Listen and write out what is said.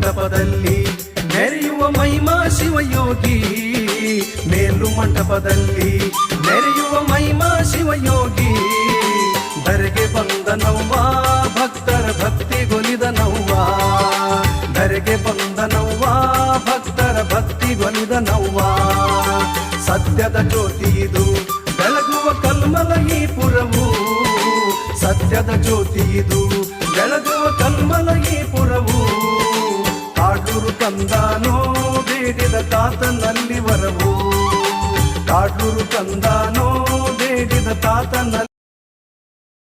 ಮಂಟಪದಲ್ಲಿ ಮೆರೆಯುವ ಮಹಿಮಾ ಶಿವಯೋಗಿ, ಮೇಲು ಮಂಟಪದಲ್ಲಿ ಮೆರೆಯುವ ಮಹಿಮಾ ಶಿವಯೋಗಿ. ಧರೆಗೆ ಬಂದ ನವ್ವ ಭಕ್ತರ ಭಕ್ತಿಗೊಲಿದ ನವ್ವ, ಧರೆಗೆ ಬಂದ ನವ್ವ ಭಕ್ತರ ಭಕ್ತಿಗೊಲಿದ ನವ್ವ. ಸತ್ಯದ ಜ್ಯೋತಿ ಇದು ಬೆಳಗುವ ಕಲ್ಮಲ ಈ ಪುರವು, ಸತ್ಯದ ಜ್ಯೋತಿ ಇದು